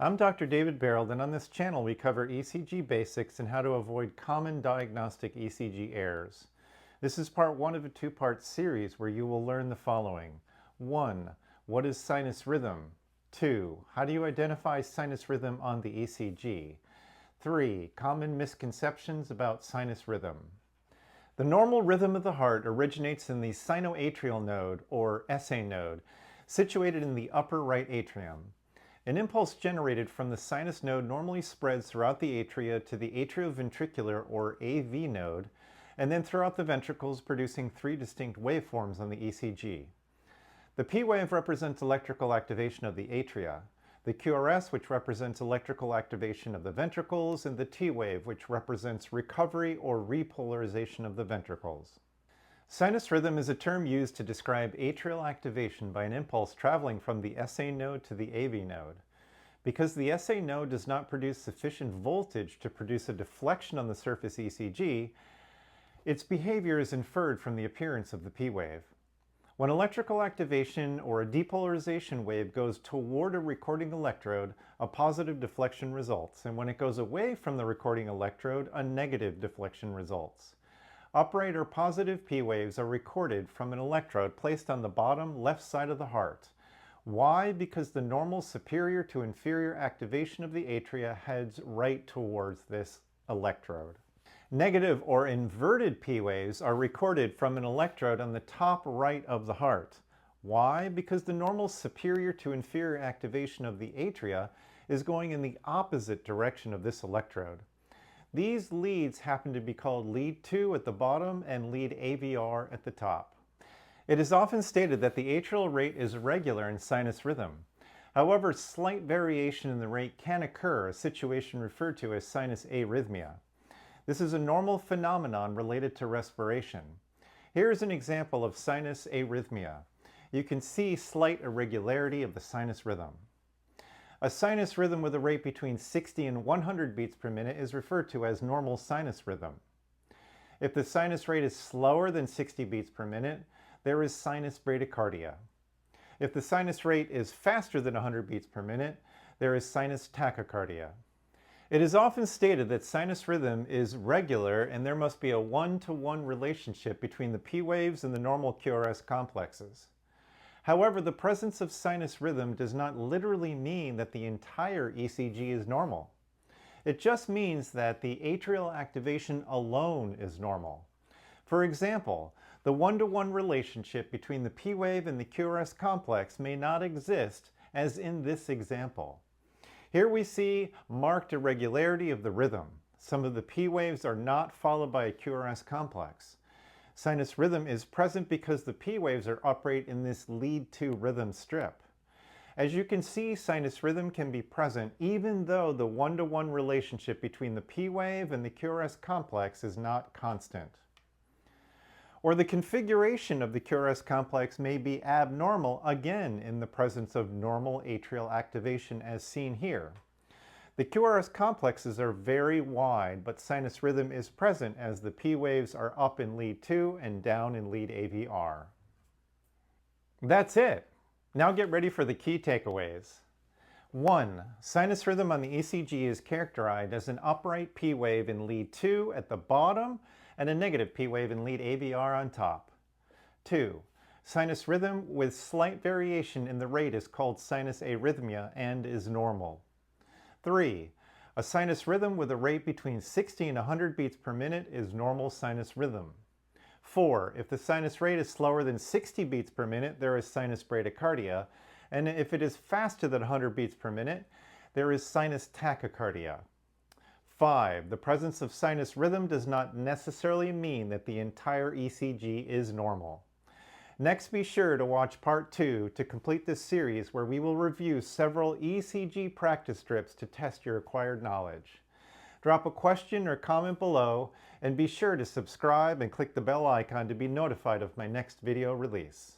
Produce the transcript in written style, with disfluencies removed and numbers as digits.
I'm Dr. David Barold, and on this channel we cover ECG basics and how to avoid common diagnostic ECG errors. This is part one of a two-part series where you will learn the following. 1. What is sinus rhythm? 2. How do you identify sinus rhythm on the ECG? 3. Common misconceptions about sinus rhythm. The normal rhythm of the heart originates in the sinoatrial node, or SA node, situated in the upper right atrium. An impulse generated from the sinus node normally spreads throughout the atria to the atrioventricular, or AV node, and then throughout the ventricles, producing three distinct waveforms on the ECG. The P wave represents electrical activation of the atria, the QRS, which represents electrical activation of the ventricles, and the T wave, which represents recovery or repolarization of the ventricles. Sinus rhythm is a term used to describe atrial activation by an impulse traveling from the SA node to the AV node. Because the SA node does not produce sufficient voltage to produce a deflection on the surface ECG, its behavior is inferred from the appearance of the P wave. When electrical activation or a depolarization wave goes toward a recording electrode, a positive deflection results, and when it goes away from the recording electrode, a negative deflection results. Upright or positive P waves are recorded from an electrode placed on the bottom left side of the heart. Why? Because the normal superior to inferior activation of the atria heads right towards this electrode. Negative or inverted P waves are recorded from an electrode on the top right of the heart. Why? Because the normal superior to inferior activation of the atria is going in the opposite direction of this electrode. These leads happen to be called lead 2 at the bottom and lead AVR at the top. It is often stated that the atrial rate is regular in sinus rhythm. However, slight variation in the rate can occur, a situation referred to as sinus arrhythmia. This is a normal phenomenon related to respiration. Here is an example of sinus arrhythmia. You can see slight irregularity of the sinus rhythm. A sinus rhythm with a rate between 60 and 100 beats per minute is referred to as normal sinus rhythm. If the sinus rate is slower than 60 beats per minute, there is sinus bradycardia. If the sinus rate is faster than 100 beats per minute, there is sinus tachycardia. It is often stated that sinus rhythm is regular and there must be a one-to-one relationship between the P waves and the normal QRS complexes. However, the presence of sinus rhythm does not literally mean that the entire ECG is normal. It just means that the atrial activation alone is normal. For example, the one-to-one relationship between the P wave and the QRS complex may not exist, as in this example. Here we see marked irregularity of the rhythm. Some of the P waves are not followed by a QRS complex. Sinus rhythm is present because the P waves are upright in this lead 2 rhythm strip. As you can see, sinus rhythm can be present even though the one-to-one relationship between the P wave and the QRS complex is not constant. Or the configuration of the QRS complex may be abnormal, again in the presence of normal atrial activation as seen here. The QRS complexes are very wide, but sinus rhythm is present as the P waves are up in lead 2 and down in lead AVR. That's it! Now get ready for the key takeaways. 1. Sinus rhythm on the ECG is characterized as an upright P wave in lead 2 at the bottom and a negative P wave in lead AVR on top. 2. Sinus rhythm with slight variation in the rate is called sinus arrhythmia and is normal. 3. A sinus rhythm with a rate between 60 and 100 beats per minute is normal sinus rhythm. 4. If the sinus rate is slower than 60 beats per minute, there is sinus bradycardia, and if it is faster than 100 beats per minute, there is sinus tachycardia. 5. The presence of sinus rhythm does not necessarily mean that the entire ECG is normal. Next, be sure to watch part 2 to complete this series where we will review several ECG practice strips to test your acquired knowledge. Drop a question or comment below and be sure to subscribe and click the bell icon to be notified of my next video release.